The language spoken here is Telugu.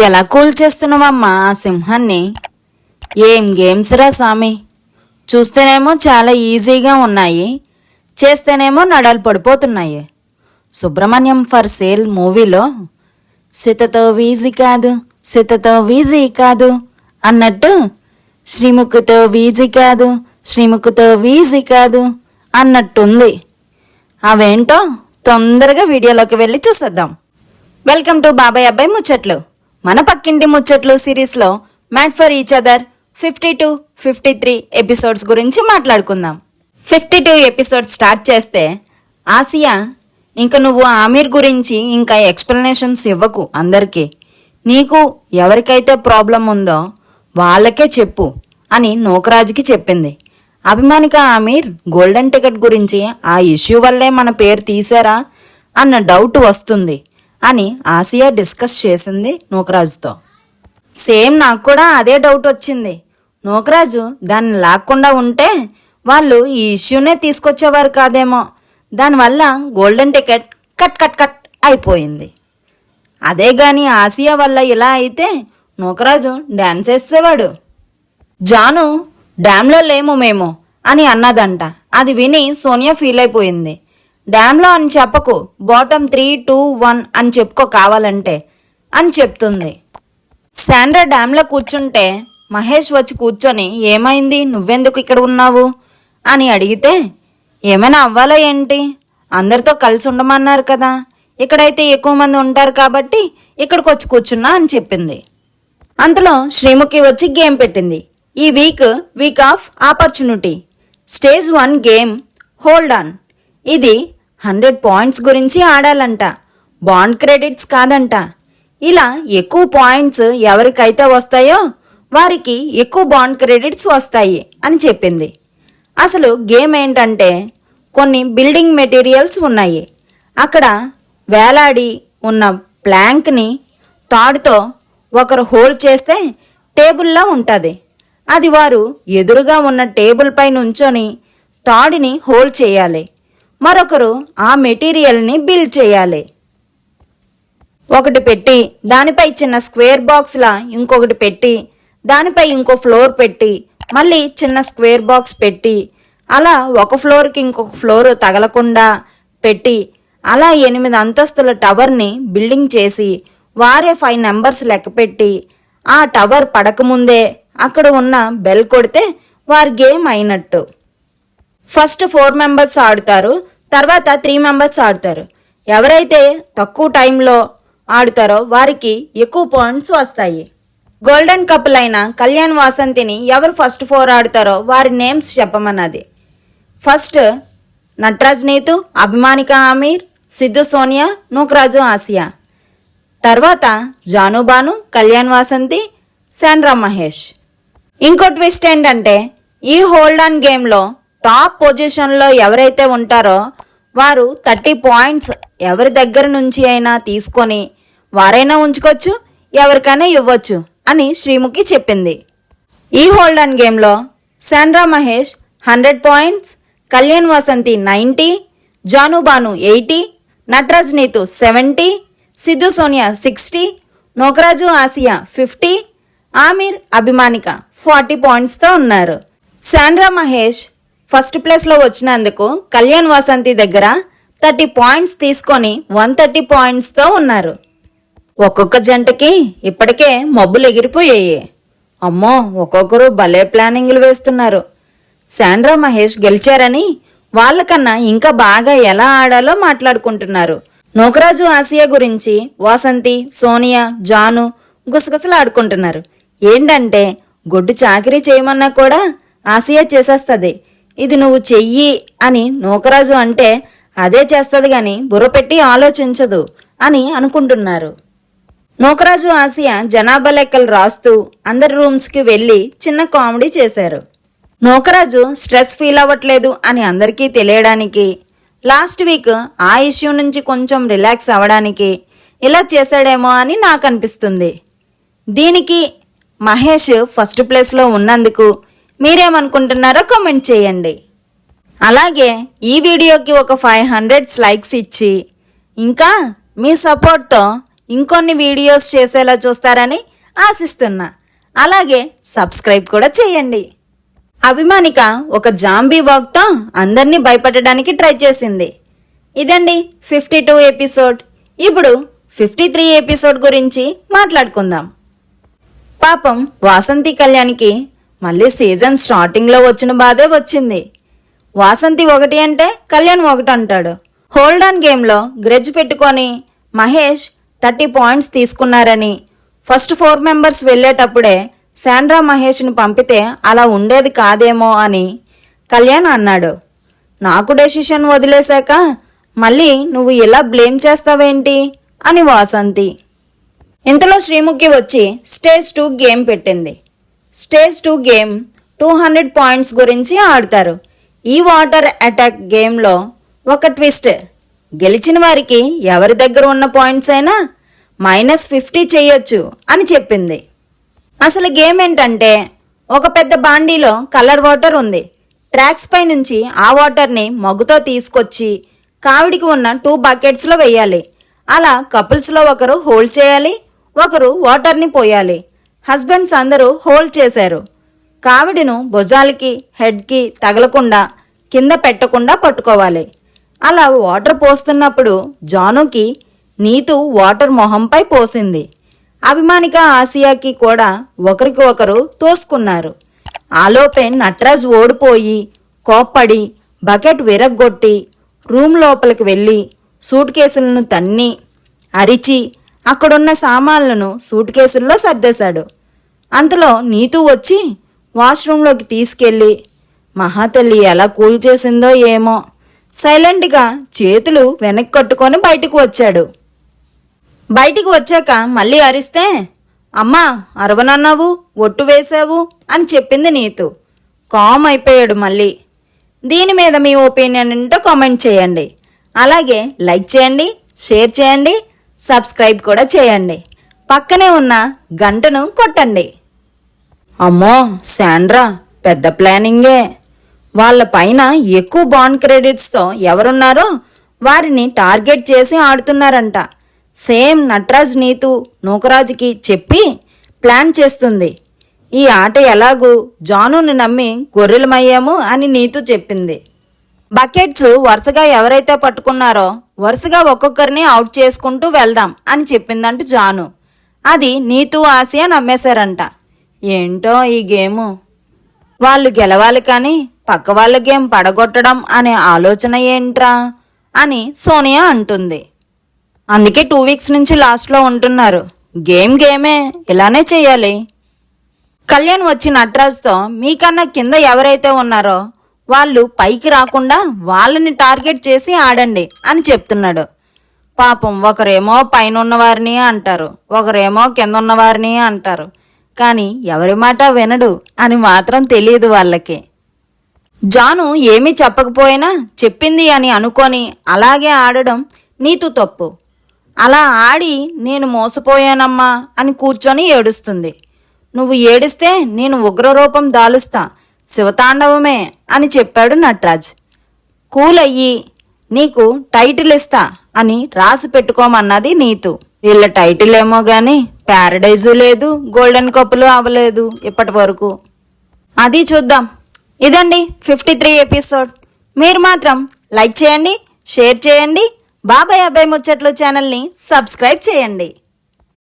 ఎలా కూల్ చేస్తున్నావమ్మా ఆ సింహాన్ని? ఏం గేమ్స్ రా సామి. చూస్తేనేమో చాలా ఈజీగా ఉన్నాయి, చేస్తేనేమో నడాలు పడిపోతున్నాయి. సుబ్రహ్మణ్యం ఫర్ సేల్ మూవీలో సీతతో వీజీ కాదు, సీతతో వీజీ కాదు అన్నట్టు శ్రీముఖితో వీజీ కాదు, శ్రీముఖితో వీజీ కాదు అన్నట్టుంది. అవేంటో తొందరగా వీడియోలోకి వెళ్ళి చూసేద్దాం. వెల్కమ్ టు బాబాయ్ అబ్బాయి ముచ్చట్లు. మన పక్కింటి ముచ్చట్లు సిరీస్లో made for each other 52, 53 episodes గురించి మాట్లాడుకుందాం. 52 ఎపిసోడ్ స్టార్ట్ చేస్తే, ఆసియా ఇంక నువ్వు ఆమీర్ గురించి ఇంకా ఎక్స్ప్లెనేషన్స్ ఇవ్వకు అందరికీ, నీకు ఎవరికైతే ప్రాబ్లం ఉందో వాళ్ళకే చెప్పు అని నోకరాజుకి చెప్పింది. అభిమానిక ఆమీర్ గోల్డెన్ టికెట్ గురించి ఆ ఇష్యూ వల్లే మన పేరు తీశారా అన్న డౌట్ వస్తుంది అని ఆసియా డిస్కస్ చేసింది నోకరాజుతో. సేమ్ నాకు కూడా అదే డౌట్ వచ్చింది. నోకరాజు దాన్ని లాక్కుండా ఉంటే వాళ్ళు ఈ ఇష్యూనే తీసుకొచ్చేవారు కాదేమో, దానివల్ల golden ticket cut cut cut అయిపోయింది. అదే గాని ఆసియా వల్ల ఇలా అయితే నోకరాజు డ్యాన్స్ వేసేవాడు. జాను డ్యామ్లో లేము మేము అని అన్నదంట. అది విని సోనియా ఫీల్ అయిపోయింది. డ్యామ్లో అని చెప్పకు, బాటమ్ 3, 2, 1 అని చెప్పుకో కావాలంటే అని చెప్తుంది. శాండ్రా డ్యామ్లో కూర్చుంటే మహేష్ వచ్చి కూర్చొని ఏమైంది, నువ్వెందుకు ఇక్కడ ఉన్నావు అని అడిగితే, ఏమైనా అవ్వాలా ఏంటి, అందరితో కలిసి ఉండమన్నారు కదా, ఇక్కడైతే ఎక్కువ మంది ఉంటారు కాబట్టి ఇక్కడికి వచ్చి కూర్చున్నా అని చెప్పింది. అంతలో శ్రీముఖి వచ్చి గేమ్ పెట్టింది. ఈ week off opportunity, stage 1 game hold on. ఇది 100 పాయింట్స్ గురించి ఆడాలంట, బాండ్ క్రెడిట్స్ కాదంట. ఇలా ఎక్కువ పాయింట్స్ ఎవరికైతే వస్తాయో వారికి ఎక్కువ బాండ్ క్రెడిట్స్ వస్తాయి అని చెప్పింది. అసలు గేమ్ ఏంటంటే, కొన్ని బిల్డింగ్ మెటీరియల్స్ ఉన్నాయి. అక్కడ వేలాడి ఉన్న ప్లాంక్ని తాడుతో ఒకరు హోల్డ్ చేస్తే టేబుల్లా ఉంటుంది. అది వారు ఎదురుగా ఉన్న టేబుల్ పై నుంచొని తాడుని హోల్డ్ చేయాలి. మరొకరు ఆ మెటీరియల్ని బిల్డ్ చేయాలి. ఒకటి పెట్టి దానిపై చిన్న స్క్వేర్ బాక్స్లా ఇంకొకటి పెట్టి దానిపై ఇంకో ఫ్లోర్ పెట్టి మళ్ళీ చిన్న స్క్వేర్ బాక్స్ పెట్టి అలా ఒక ఫ్లోర్కి ఇంకొక ఫ్లోర్ తగలకుండా పెట్టి అలా 8 అంతస్తుల టవర్ని బిల్డింగ్ చేసి వారే 5 నెంబర్స్ లెక్క పెట్టి ఆ టవర్ పడకముందే అక్కడ ఉన్న బెల్ కొడితే వారి గేమ్ అయినట్టు. ఫస్ట్ 4 మెంబర్స్ ఆడుతారు, తర్వాత 3 మెంబర్స్ ఆడుతారు. ఎవరైతే తక్కువ టైంలో ఆడుతారో వారికి ఎక్కువ పాయింట్స్ వస్తాయి. గోల్డెన్ కపుల్ అయిన కళ్యాణ్ వాసంతిని ఎవరు ఫస్ట్ 4 ఆడుతారో వారి నేమ్స్ చెప్పమన్నది. ఫస్ట్ నటరాజ్ నీతు, అభిమానిక ఆమీర్, సిద్ధు సోనియా, నూకరాజు ఆసియా. తర్వాత జాను బాను, కళ్యాణ్ వాసంతి, శాండ్రా మహేష్. ఇంకో ట్విస్ట్ ఏంటంటే, ఈ హోల్డ్ ఆన్ గేమ్లో టాప్ పొజిషన్లో ఎవరైతే ఉంటారో వారు 30 పాయింట్స్ ఎవరి దగ్గర నుంచి అయినా తీసుకొని వారైనా ఉంచుకోవచ్చు, ఎవరికైనా ఇవ్వచ్చు అని శ్రీముఖి చెప్పింది. ఈ హోల్డ్ ఆన్ గేమ్లో శాండ్రా మహేష్ 100 పాయింట్స్, కళ్యాణ్ వసంతి 90, జాను బాను 80, నటరాజ్ నీతు 70, సిద్ధు సోనియా 60, నోకరాజు ఆసియా 50, ఆమీర్ అభిమానిక 40 పాయింట్స్తో ఉన్నారు. శాండ్రా మహేష్ ఫస్ట్ ప్లేస్లో వచ్చినందుకు కళ్యాణ్ వసంతి దగ్గర 30 పాయింట్స్ తీసుకొని 130 పాయింట్స్తో ఉన్నారు. ఒక్కొక్క జంటకి ఇప్పటికే మబ్బులు ఎగిరిపోయాయి. అమ్మో, ఒక్కొక్కరు భలే ప్లానింగ్లు వేస్తున్నారు. శాండ్రా మహేష్ గెలిచారని వాళ్ళకన్నా ఇంకా బాగా ఎలా ఆడాలో మాట్లాడుకుంటున్నారు. నోకరాజు ఆసియా గురించి వాసంతి, సోనియా, జాను గుసగుసలు ఆడుకుంటున్నారు. ఏంటంటే, గొడ్డు చాకరీ చేయమన్నా కూడా ఆసియా చేసేస్తుంది, ఇది నువ్వు చెయ్యి అని నోకరాజు అంటే అదే చేస్తుంది గాని బుర్ర పెట్టి ఆలోచించదు అని అనుకుంటున్నారు. నోకరాజు ఆసియా జనాభా లెక్కలు రాస్తూ అందరి రూమ్స్కి వెళ్ళి చిన్న కామెడీ చేశారు. నోకరాజు స్ట్రెస్ ఫీల్ అవ్వట్లేదు అని అందరికీ తెలియడానికి, లాస్ట్ వీక్ ఆ ఇష్యూ నుంచి కొంచెం రిలాక్స్ అవ్వడానికి ఇలా చేశాడేమో అని నాకు అనిపిస్తుంది. దీనికి మహేష్ ఫస్ట్ ప్లేస్లో ఉన్నందుకు మీరేమనుకుంటున్నారో కామెంట్ చేయండి. అలాగే ఈ వీడియోకి ఒక 500 లైక్స్ ఇచ్చి ఇంకా మీ సపోర్ట్తో ఇంకొన్ని వీడియోస్ చేసేలా చూస్తారని ఆశిస్తున్నా. అలాగే సబ్స్క్రైబ్ కూడా చేయండి. అభిమానిక ఒక జాంబీ వాక్తో అందరినీ భయపెట్టడానికి ట్రై చేసింది. ఇదండి 52 ఎపిసోడ్. ఇప్పుడు 53 ఎపిసోడ్ గురించి మాట్లాడుకుందాం. పాపం వాసంతి కళ్యాణ్కి మళ్ళీ సీజన్ స్టార్టింగ్లో వచ్చిన బాధే వచ్చింది. వాసంతి ఒకటి అంటే కళ్యాణ్ ఒకటి అంటాడు. హోల్డ్ ఆన్ గేమ్లో గ్రెడ్జ్ పెట్టుకొని మహేష్ 30 పాయింట్స్ తీసుకున్నారని ఫస్ట్ 4 మెంబర్స్ వెళ్ళేటప్పుడే శాండ్రా మహేష్ని పంపితే అలా ఉండేది కాదేమో అని కళ్యాణ్ అన్నాడు. నాకు డెసిషన్ వదిలేశాక మళ్ళీ నువ్వు ఇలా బ్లేమ్ చేస్తావేంటి అని వాసంతి. ఇంతలో శ్రీముఖి వచ్చి స్టేజ్ 2 గేమ్ పెట్టింది. స్టేజ్ 2 గేమ్ 200 పాయింట్స్ గురించి ఆడతారు. ఈ వాటర్ అటాక్ గేమ్లో ఒక ట్విస్ట్. గెలిచిన వారికి ఎవరి దగ్గర ఉన్న పాయింట్స్ అయినా -50 చేయొచ్చు అని చెప్పింది. అసలు గేమ్ ఏంటంటే ఒక పెద్ద బాండీలో కలర్ వాటర్ ఉంది. ట్రాక్స్ పై నుంచి ఆ వాటర్ని మగ్గుతో తీసుకొచ్చి కావిడికి ఉన్న 2 బకెట్స్లో వేయాలి. అలా కపుల్స్లో ఒకరు హోల్డ్ చేయాలి, ఒకరు వాటర్ని పోయాలి. హస్బెండ్స్ అందరూ హోల్డ్ చేశారు. కావిడిను భుజాలకి హెడ్కి తగలకుండా కింద పెట్టకుండా పట్టుకోవాలి. అలా వాటర్ పోస్తున్నప్పుడు జానుకి నీతు వాటర్ మొహంపై పోసింది. అభిమానిక ఆసియాకి కూడా ఒకరికి ఒకరు తోసుకున్నారు. ఆలోపే నటరాజ్ ఓడిపోయి కోప్పడి బకెట్ విరగ్గొట్టి రూమ్ లోపలికి వెళ్ళి సూట్ కేసులను తన్ని అరిచి అక్కడున్న సామాన్లను సూట్ కేసుల్లో సర్దేశాడు. అంతలో నీతు వచ్చి వాష్రూంలోకి తీసుకెళ్ళి మహాతల్లి ఎలా కూల్ చేసిందో ఏమో సైలెంట్గా చేతులు వెనక్కి కట్టుకొని బయటకు వచ్చాడు. బయటికి వచ్చాక మళ్ళీ అరిస్తే అమ్మా అరవనన్నావు, ఒట్టు వేశావు అని చెప్పింది నీతు. కామ్ అయిపోయాడు మళ్ళీ. దీని మీద మీ ఒపీనియన్ ఏంటో కామెంట్ చేయండి. అలాగే లైక్ చేయండి, షేర్ చేయండి, సబ్స్క్రైబ్ కూడా చేయండి. పక్కనే ఉన్న గంటను కొట్టండి. అమ్మో శాండ్రా పెద్ద ప్లానింగే. వాళ్ళ పైన ఎక్కువ బాండ్ క్రెడిట్స్తో ఎవరున్నారో వారిని టార్గెట్ చేసి ఆడుతున్నారంట. సేమ్ నటరాజ్ నీతు నూకరాజుకి చెప్పి ప్లాన్ చేస్తుంది. ఈ ఆట ఎలాగూ జానుని నమ్మి గొర్రెలమయ్యాము అని నీతు చెప్పింది. బకెట్స్ వరుసగా ఎవరైతే పట్టుకున్నారో వరుసగా ఒక్కొక్కరిని అవుట్ చేసుకుంటూ వెళ్దాం అని చెప్పిందంట జాను. అది నీతు ఆసియా నమ్మేశారంట. ఏంటో ఈ గేము. వాళ్ళు గెలవాలి కానీ పక్క వాళ్ళ గేమ్ పడగొట్టడం అనే ఆలోచన ఏంట్రా అని సోనియా అంటుంది. అందుకే 2 వీక్స్ నుంచి లాస్ట్లో ఉంటున్నారు. గేమే ఇలానే చెయ్యాలి. కళ్యాణ్ వచ్చి నటరాజ్తో మీకన్నా కింద ఎవరైతే ఉన్నారో వాళ్ళు పైకి రాకుండా వాళ్ళని టార్గెట్ చేసి ఆడండి అని చెప్తున్నాడు. పాపం ఒకరేమో పైన ఉన్నవారిని అంటారు, ఒకరేమో కింద ఉన్నవారిని అంటారు. కానీ ఎవరి మాట వినడు అని మాత్రం తెలియదు వాళ్ళకి. జాను ఏమీ చెప్పకపోయినా చెప్పింది అని అనుకొని అలాగే ఆడడం నీతు తప్పు. అలా ఆడి నేను మోసపోయానమ్మా అని కూర్చొని ఏడుస్తుంది. నువ్వు ఏడిస్తే నేను ఉగ్రరూపం దాలుస్తా, శివతాండవమే అని చెప్పాడు నటరాజ్. కూల్ అయ్యి నీకు టైటిల్ ఇస్తా అని రాసి పెట్టుకోమన్నది నీతు. వీళ్ళ టైటిల్ ఏమో గాని ప్యారడైజు లేదు, గోల్డెన్ కప్పులు అవ్వలేదు ఇప్పటి వరకు. అది చూద్దాం. ఇదండి 53 ఎపిసోడ్. మీరు మాత్రం లైక్ చేయండి, షేర్ చేయండి. బాబాయ్ అబ్బాయి ముచ్చట్లు ఛానల్ని సబ్స్క్రైబ్ చేయండి.